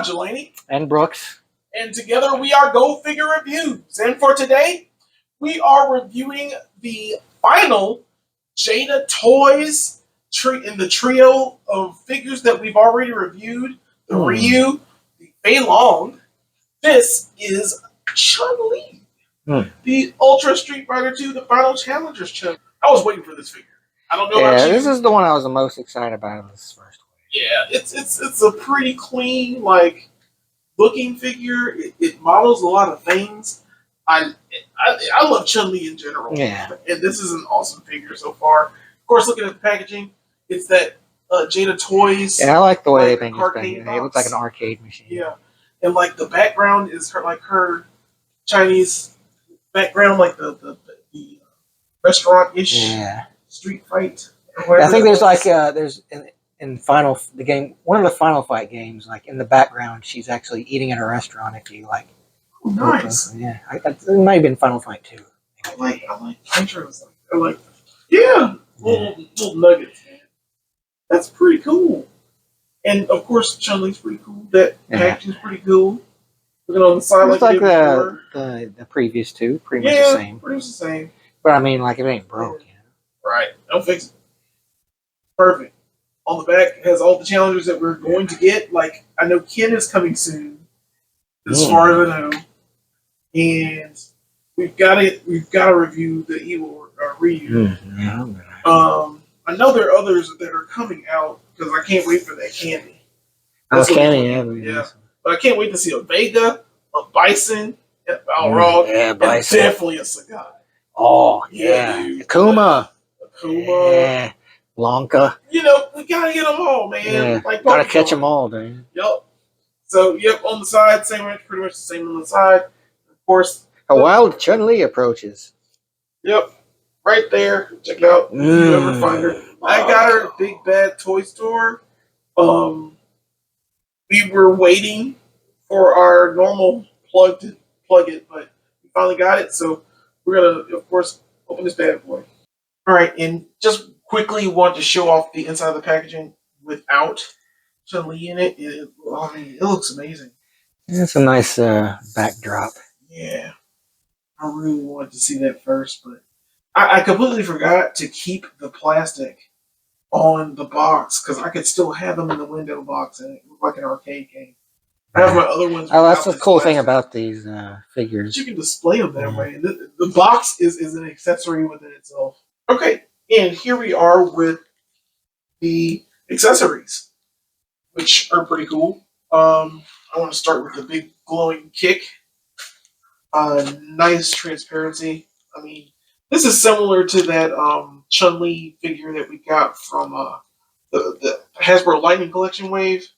I'm Jelani. And Brooks. And together we are Go Figure Reviews. And for today, we are reviewing the final Jada Toys in the trio of figures that we've already reviewed. The Ryu, the Fei Long. This is Chun Li. The Ultra Street Fighter 2, the final Challengers Chun Li. I was waiting for this figure. I don't know about you. This is the one I was the most excited about in this first one. Yeah, it's a pretty clean, looking figure. It models a lot of things. I love Chun Li in general. Yeah, and this is an awesome figure so far. Of course, looking at the packaging, it's that Jada Toys. Yeah, I like the way they make this thing. It looks like an arcade machine. Yeah, and the background is her Chinese background, the restaurant-ish street fight. I think there's there's in the game, one of the Final Fight games, in the background, she's actually eating at a restaurant. If you nice. Yeah, it might have been Final Fight 2. I like intros. Little nuggets, man. That's pretty cool. And of course, Chun-Li's pretty cool. That packaging's pretty cool. Looking on the side, it's like the previous two, pretty much the same. Pretty much the same. But I mean, it ain't broke. Right. Don't fix it. Perfect. On the back has all the challengers that we're going to get. I know Ken is coming soon, as far as I know, and we've got to review the evil Ryu. I know there are others that are coming out because I can't wait for that candy. Yeah. But I can't wait to see a Vega, a Bison, and a Balrog, and definitely a Sagai. Oh yeah, Akuma. Yeah. Blanca. We gotta get them all, man. Yeah. Gotta catch them all, dude. Yep. So, on the side, pretty much the same on the side. Of course. A wild Chun-Li approaches. Yep. Right there. Check it out. If you ever find her. I got her at Big Bad Toy Store. We were waiting for our normal plug it, but we finally got it. So, we're going to, of course, open this bad boy. All right. And just quickly want to show off the inside of the packaging without Chun Li in it. It looks amazing. It's a nice backdrop. Yeah, I really wanted to see that first, but I completely forgot to keep the plastic on the box because I could still have them in the window box and it looked like an arcade game. I have my other ones. Oh, that's the cool thing about these figures. You can display them that way. The box is an accessory within itself. Okay. And here we are with the accessories, which are pretty cool. I want to start with the big glowing kick. Nice transparency. I mean, this is similar to that Chun-Li figure that we got from the Hasbro Lightning Collection wave.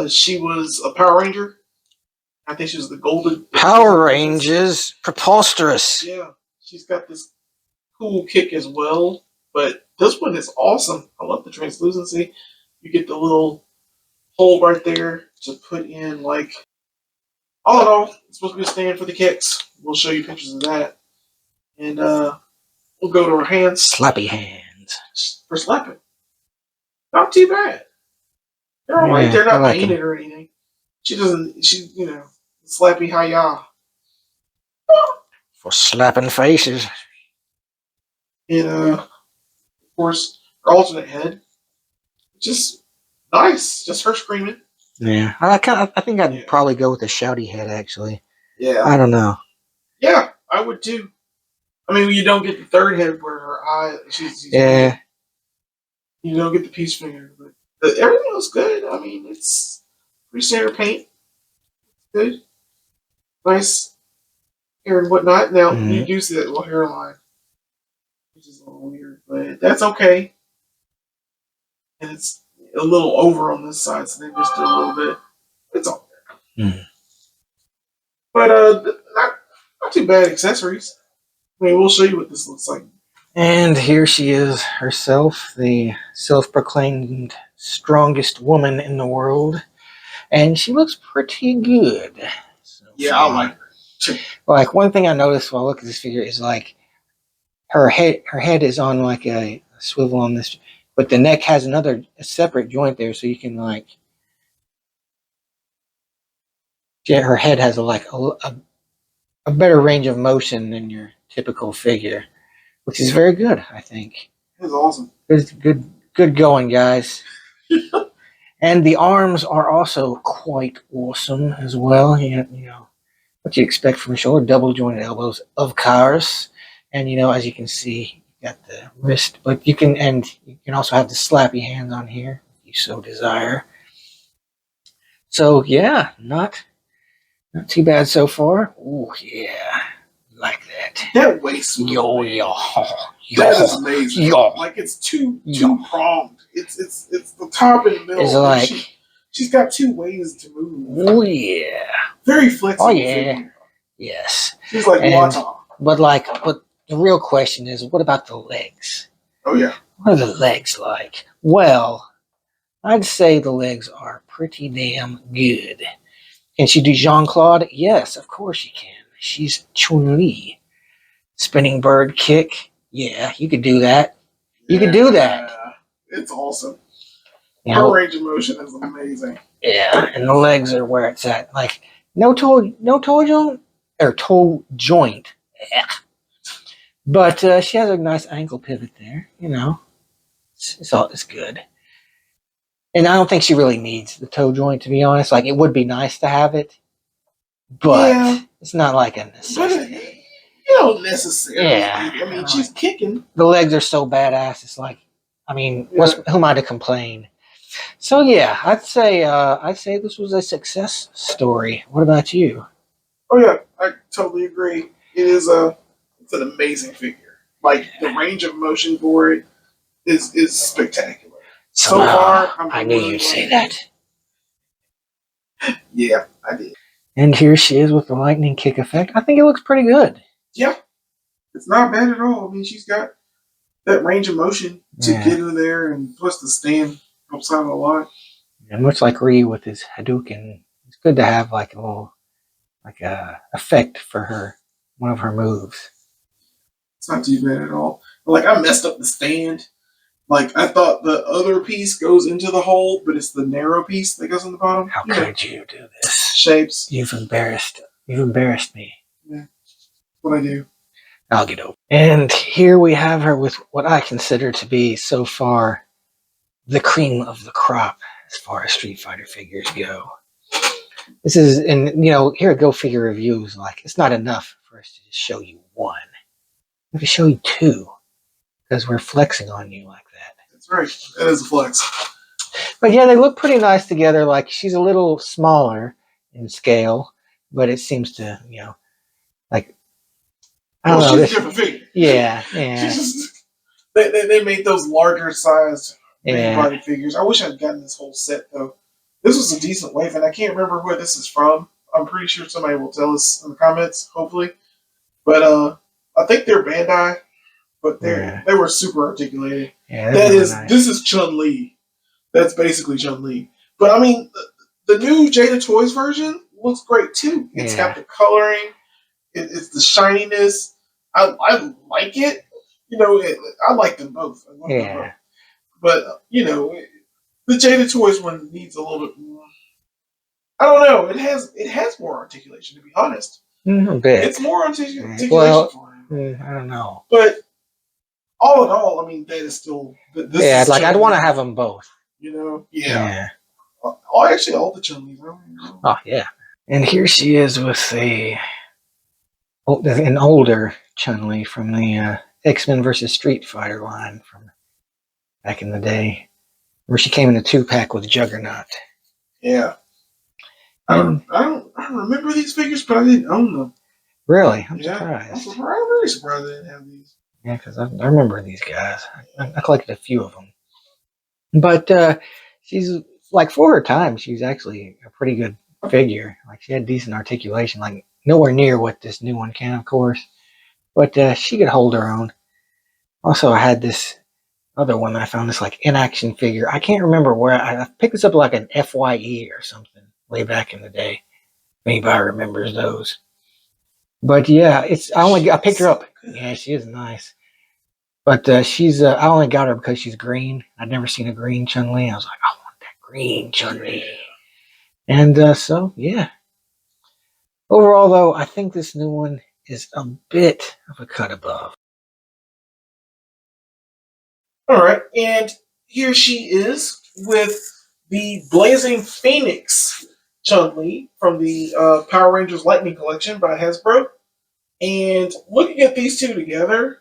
She was a Power Ranger. I think she was the golden... Power Rangers? Preposterous. Yeah. She's got this cool kick as well, but this one is awesome. I love the translucency. You get the little hole right there to put in all in all, it's supposed to be a stand for the kicks. We'll show you pictures of that. And we'll go to her hands. Slappy hands. For slapping. Not too bad. They're alright. They're not painted or anything. Slappy hi-ya. For slapping faces. And, of course, her alternate head. Just nice. Just her screaming. Yeah. I think I'd probably go with a shouty head, actually. Yeah. I don't know. Yeah, I would too. I mean, you don't get the third head where her eye... You don't get the peace finger. But everything looks good. I mean, it's pretty standard paint. Good. Nice hair and whatnot. Now, you do see that little hairline. Which is a little weird, but that's okay. And it's a little over on this side, so they missed it a little bit. It's all there. But not too bad accessories. I mean, we'll show you what this looks like. And here she is herself, the self-proclaimed strongest woman in the world. And she looks pretty good. So I like her. One thing I noticed while looking at this figure is her head is on a swivel on this, but the neck has a separate joint there, so you can her head has a better range of motion than your typical figure, which is very good, I think. It's awesome. Good going, guys. And the arms are also quite awesome as well. You know what you expect from a shoulder, double jointed elbows, of course. And as you can see, you got the wrist, but you can also have the slappy hands on here if you so desire. So yeah, not too bad so far. Oh yeah, like that. That waist. Yo. That is amazing. Yo. Like it's two pronged. It's the top and the middle. It's like she's got two ways to move. Oh yeah. Very flexible. Oh yeah. Figure. Yes. She's like Wata. But the real question is, what about the legs? Oh yeah. What are the legs like? Well, I'd say the legs are pretty damn good. Can she do Jean-Claude? Yes, of course she can. She's Chun Li. Spinning bird kick. Yeah, you could do that. You could do that. It's awesome. Her range of motion is amazing. Yeah, and the legs are where it's at. Like no toe joint or toe joint. Yeah. But she has a nice ankle pivot there. It's good. And I don't think she really needs the toe joint, to be honest. Like, it would be nice to have it, but it's not like a necessity. You don't necessarily. Yeah. I mean, she's kicking. The legs are so badass. It's like, I mean, who am I to complain? So yeah, I'd say this was a success story. What about you? Oh yeah, I totally agree. It's an amazing figure. Like the range of motion for it is spectacular. So far, I knew you'd say that. Yeah, I did. And here she is with the lightning kick effect. I think it looks pretty good. Yeah, it's not bad at all. I mean, she's got that range of motion to get in there, and plus the stand helps out a lot. And much like Ryu with his Hadouken, it's good to have like a little effect for one of her moves. It's not too bad at all. Like, I messed up the stand. Like, I thought the other piece goes into the hole, but it's the narrow piece that goes on the bottom. How could you do this? Shapes. You've embarrassed me. Yeah, that's what I do. I'll get over. And here we have her with what I consider to be so far the cream of the crop as far as Street Fighter figures go. This is, and here at Go Figure Reviews, like, it's not enough for us to just show you one. We have to show you two because we're flexing on you like that. That's right. That is a flex. But yeah, they look pretty nice together. Like, she's a little smaller in scale, but it seems to, like, I don't know. She's a different figure. Yeah. They made those larger sized body figures. I wish I'd gotten this whole set though. This was a decent wave, and I can't remember where this is from. I'm pretty sure somebody will tell us in the comments, hopefully. But I think they're Bandai, but they were super articulated. Yeah, this is Chun Li. That's basically Chun Li. But I mean, the new Jada Toys version looks great too. It's got the coloring. It's the shininess. I like it. I like them both. But the Jada Toys one needs a little bit more. I don't know. It has more articulation, to be honest. A bit. It's more articulation for him. I don't know. But all in all, I mean, that is still. I'd want to have them both. Yeah. Oh, actually, all the Chun-Lis. Oh yeah. And here she is with an older Chun-Li from the X-Men versus Street Fighter line from back in the day, where she came in a 2-pack with Juggernaut. Yeah. I don't remember these figures, but I didn't own them. Really? I'm surprised. I'm really surprised I didn't have these. Yeah, because I remember these guys. I collected a few of them. But she's, like, for her time, she's actually a pretty good figure. Like, she had decent articulation, like, nowhere near what this new one can, of course. But she could hold her own. Also, I had this other one that I found, this, like, in-action figure. I can't remember where. I picked this up like an FYE or something way back in the day. If anybody remembers those. But yeah, I picked her up. Yeah, she is nice. But I only got her because she's green. I'd never seen a green Chun-Li. I was like, I want that green Chun-Li. And so, yeah. Overall, though, I think this new one is a bit of a cut above. All right, and here she is with the Blazing Phoenix Chun Li from the Power Rangers Lightning Collection by Hasbro. And looking at these two together,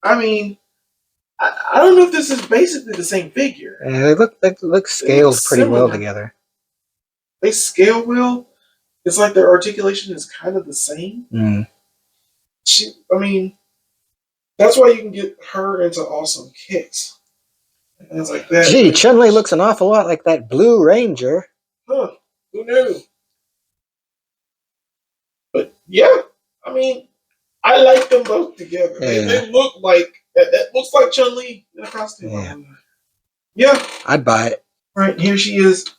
I mean, I don't know if this is basically the same figure. Yeah, they look scaled pretty well together. They scale well. It's like their articulation is kind of the same. Mm. I mean, that's why you can get her into awesome kicks. And things like that. Gee, Chun Li looks an awful lot like that Blue Ranger. Huh? Who knew? But yeah, I mean, I like them both together. Yeah. They look like that looks like Chun Li in a costume. Yeah. Yeah, I'd buy it. Right, here she is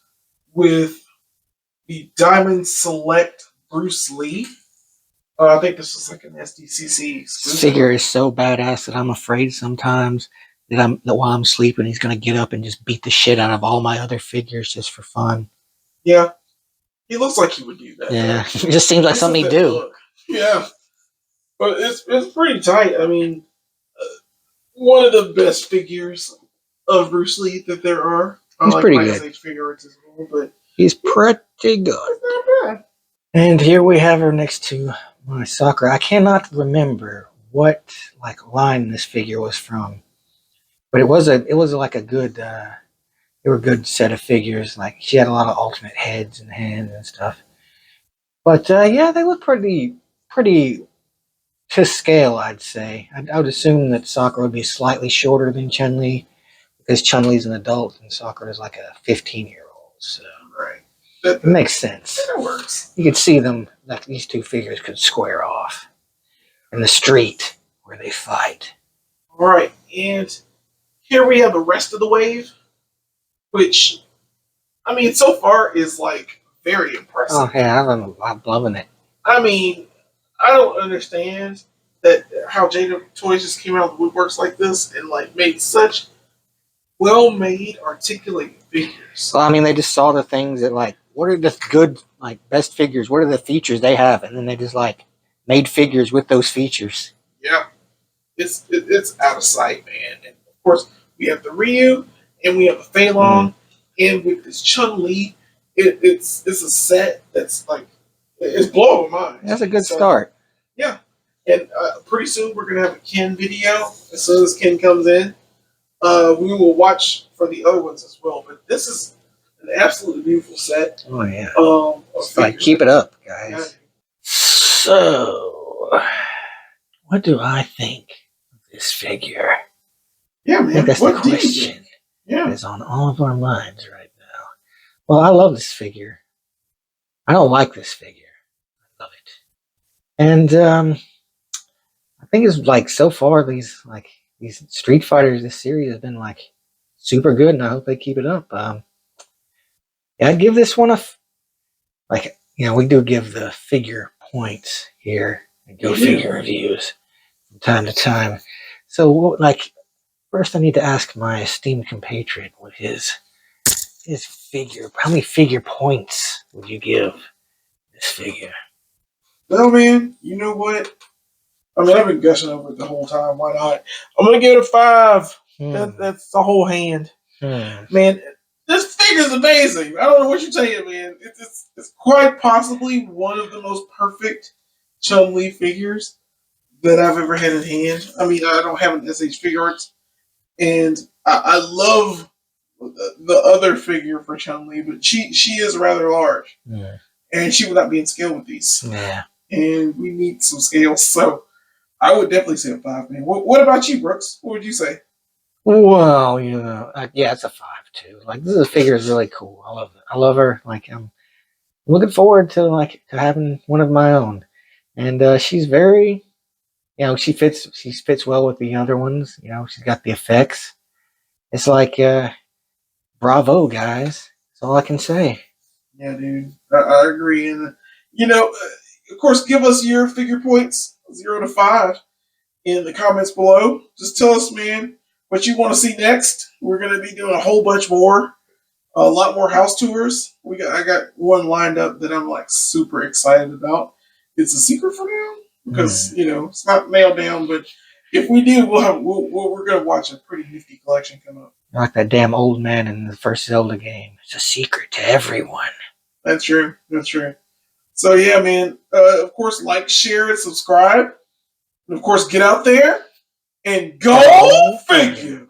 with the Diamond Select Bruce Lee. I think this was like an SDCC exclusive. This figure is so badass that I'm afraid sometimes that while I'm sleeping, he's gonna get up and just beat the shit out of all my other figures just for fun. Yeah, he looks like he would do that. Yeah, it just seems like something he'd do. Look. Yeah, but it's pretty tight. I mean, one of the best figures of Bruce Lee that there are. He's like pretty good. Figure arts as well, but he's pretty good. It's not bad. And here we have her next to my Sakura. I cannot remember what line this figure was from, but it was like a good. They were a good set of figures. Like she had a lot of alternate heads and hands and stuff. But yeah, they look pretty to scale. I'd say. I would assume that Sakura would be slightly shorter than Chun Li because Chun Li's an adult and Sakura is like a 15-year-old. So right. It makes sense. That works. You could see them, like these two figures could square off in the street where they fight. All right, and here we have the rest of the wave, which, I mean, so far is like very impressive. Oh yeah, I'm loving it. I mean, I don't understand that how Jada Toys just came out of the woodworks like this and like made such well-made, articulated figures. Well, I mean, they just saw the things that what are the good, best figures? What are the features they have? And then they just made figures with those features. Yeah, it's out of sight, man. And of course, we have the Ryu and we have the Fei Long, and with this Chun Li, it's a set that's it's blowing my mind. That's a good start. Yeah, and pretty soon we're gonna have a Ken video. As soon as Ken comes in, we will watch for the other ones as well. But this is an absolutely beautiful set. Oh yeah. Keep it up, guys. Yeah. So, what do I think of this figure? Yeah, man. I think that's the question. Yeah, is on all of our minds right now. Well, I love this figure. I don't like this figure. I love it, and I think it's so far these Street Fighters. This series has been super good, and I hope they keep it up. Yeah, I'd give this one we do give the figure points here and go figure reviews from time to time. So, first I need to ask my esteemed compatriot what his figure. How many figure points would you give this figure? Well, man, you know what? I mean, I've been gushing over it the whole time. Why not? I'm gonna give it a 5. That's the whole hand. Man, this figure's amazing. I don't know what you're saying, man. It's quite possibly one of the most perfect Chun Li figures that I've ever had in hand. I mean, I don't have an SH Figure Arts, and I love the other figure for Chun Li, but she is rather large, and she would not be in scale with these. Yeah, and we need some scales, so I would definitely say a 5, man. What about you, Brooks? What would you say? Well, yeah, it's a 5 too. This figure is really cool. I love it. I love her. I'm looking forward to having one of my own, and she's very, she fits well with the other ones. She's got the effects. It's bravo, guys. That's all I can say. Yeah, dude, I agree, and of course, give us your figure points 0 to 5 in the comments below. Just tell us, man, what you want to see next. We're going to be doing a whole bunch more A lot more house tours. I got one lined up that I'm like super excited about. It's a secret for now because it's not nailed down. But if we do, we're gonna watch a pretty nifty collection come up. Like that damn old man in the first Zelda game. It's a secret to everyone. That's true. That's true. So yeah, man. Of course, like, share, and subscribe. And of course, get out there and go figure.